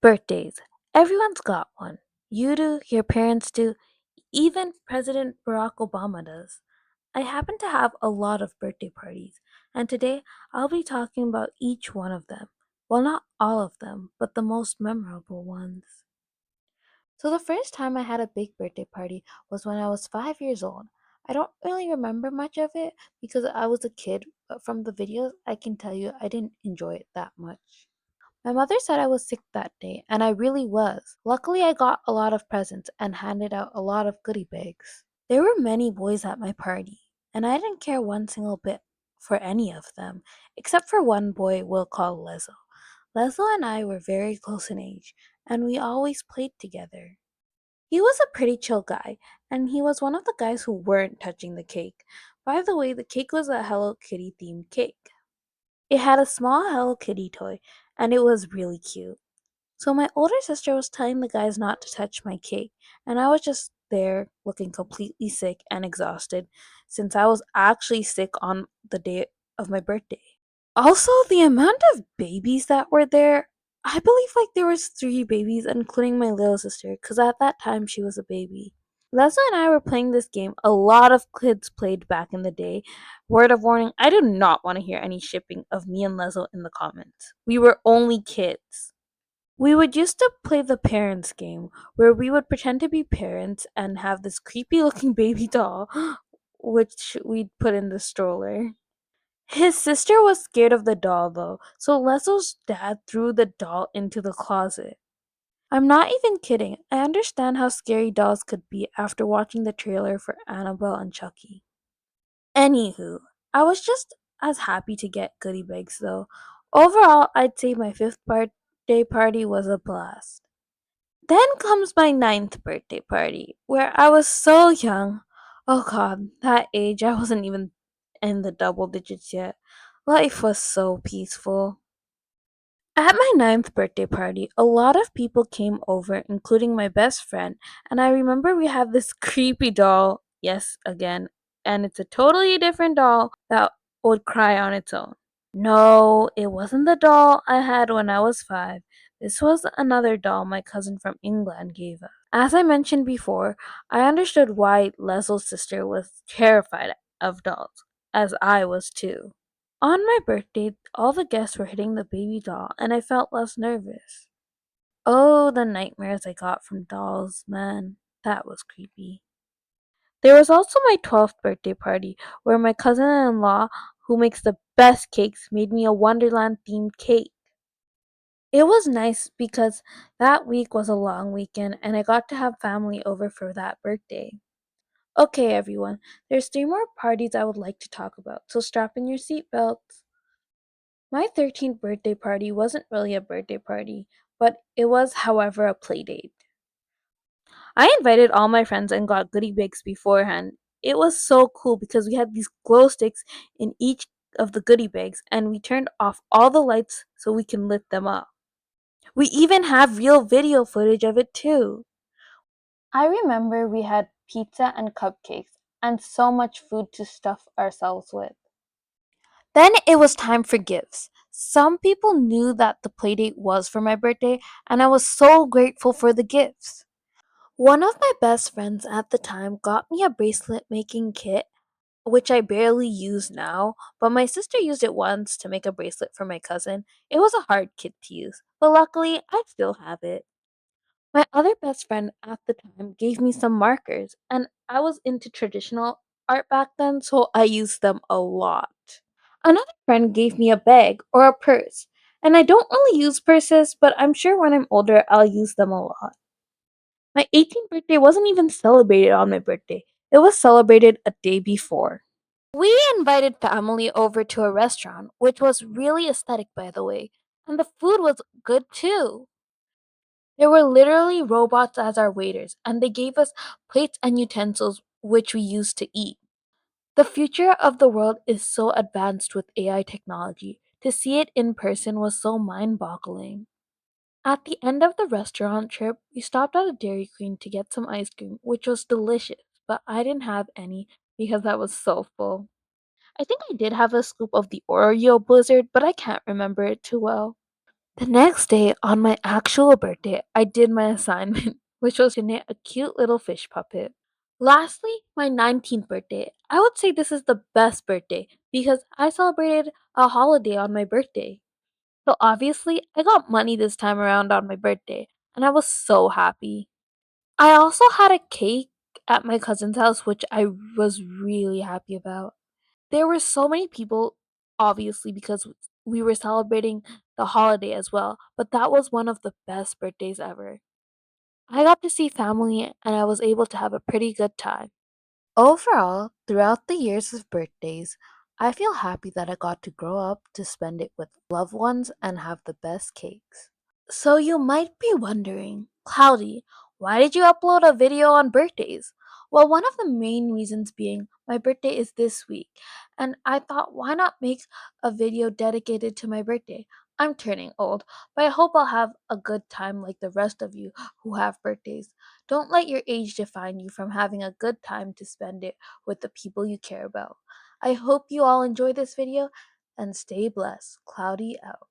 Birthdays. Everyone's got one. You do, your parents do, even President Barack Obama does. I happen to have a lot of birthday parties, and today I'll be talking about each one of them. Well, not all of them, but the most memorable ones. So, the first time I had a big birthday party was when I was 5 years old. I don't really remember much of it because I was a kid, but from the videos, I can tell you I didn't enjoy it that much. My mother said I was sick that day, and I really was. Luckily, I got a lot of presents and handed out a lot of goodie bags. There were many boys at my party, and I didn't care one single bit for any of them, except for one boy we'll call Lezo. Lezo and I were very close in age, and we always played together. He was a pretty chill guy, and he was one of the guys who weren't touching the cake. By the way, the cake was a Hello Kitty themed cake. It had a small Hello Kitty toy, and it was really cute. So my older sister was telling the guys not to touch my cake, and I was just there looking completely sick and exhausted since I was actually sick on the day of my birthday. Also, the amount of babies that were there, I believe like there was 3 babies, including my little sister, because at that time she was a baby. Leslie and I were playing this game a lot of kids played back in the day. Word of warning, I do not want to hear any shipping of me and Leslie in the comments. We were only kids. We would used to play the parents game, where we would pretend to be parents and have this creepy looking baby doll, which we'd put in the stroller. His sister was scared of the doll though, so Leslie's dad threw the doll into the closet. I'm not even kidding. I understand how scary dolls could be after watching the trailer for Annabelle and Chucky. Anywho, I was just as happy to get goodie bags though. Overall, I'd say my fifth birthday party was a blast. Then comes my ninth birthday party, where I was so young. Oh god, that age, I wasn't even in the double digits yet. Life was so peaceful. At my ninth birthday party, a lot of people came over, including my best friend, and I remember we had this creepy doll, yes, again, and it's a totally different doll that would cry on its own. No, it wasn't the doll I had when I was 5. This was another doll my cousin from England gave us. As I mentioned before, I understood why Leslie's sister was terrified of dolls, as I was too. On my birthday, all the guests were hitting the baby doll, and I felt less nervous. Oh, the nightmares I got from dolls, man, that was creepy. There was also my 12th birthday party, where my cousin in law, who makes the best cakes, made me a Wonderland themed cake. It was nice because that week was a long weekend and I got to have family over for that birthday. Okay, everyone, there's 3 more parties I would like to talk about, so strap in your seatbelts. My 13th birthday party wasn't really a birthday party, but it was, however, a play date. I invited all my friends and got goodie bags beforehand. It was so cool because we had these glow sticks in each of the goodie bags and we turned off all the lights so we can lit them up. We even have real video footage of it too. I remember we had pizza and cupcakes and so much food to stuff ourselves with. Then it was time for gifts. Some people knew that the playdate was for my birthday, and I was so grateful for the gifts. One of my best friends at the time got me a bracelet making kit, which I barely use now, but my sister used it once to make a bracelet for my cousin. It was a hard kit to use, but luckily I still have it. My other best friend at the time gave me some markers, and I was into traditional art back then, so I used them a lot. Another friend gave me a bag or a purse, and I don't really use purses, but I'm sure when I'm older I'll use them a lot. My 18th birthday wasn't even celebrated on my birthday, it was celebrated a day before. We invited family over to a restaurant, which was really aesthetic, by the way, and the food was good too. There were literally robots as our waiters, and they gave us plates and utensils which we used to eat. The future of the world is so advanced with AI technology. To see it in person was so mind boggling. At the end of the restaurant trip, we stopped at a Dairy Queen to get some ice cream, which was delicious, but I didn't have any because I was so full. I think I did have a scoop of the Oreo Blizzard, but I can't remember it too well. The next day, on my actual birthday, I did my assignment, which was to knit a cute little fish puppet. Lastly, my 19th birthday. I would say this is the best birthday because I celebrated a holiday on my birthday. So obviously, I got money this time around on my birthday, and I was so happy. I also had a cake at my cousin's house, which I was really happy about. There were so many people, obviously, because we were celebrating the holiday as well, but that was one of the best birthdays ever. I got to see family and I was able to have a pretty good time. Overall, throughout the years of birthdays, I feel happy that I got to grow up to spend it with loved ones and have the best cakes. So you might be wondering, Cloudy, why did you upload a video on birthdays? Well, one of the main reasons being my birthday is this week, and I thought why not make a video dedicated to my birthday? I'm turning old, but I hope I'll have a good time like the rest of you who have birthdays. Don't let your age define you from having a good time to spend it with the people you care about. I hope you all enjoy this video and stay blessed. Cloudy out.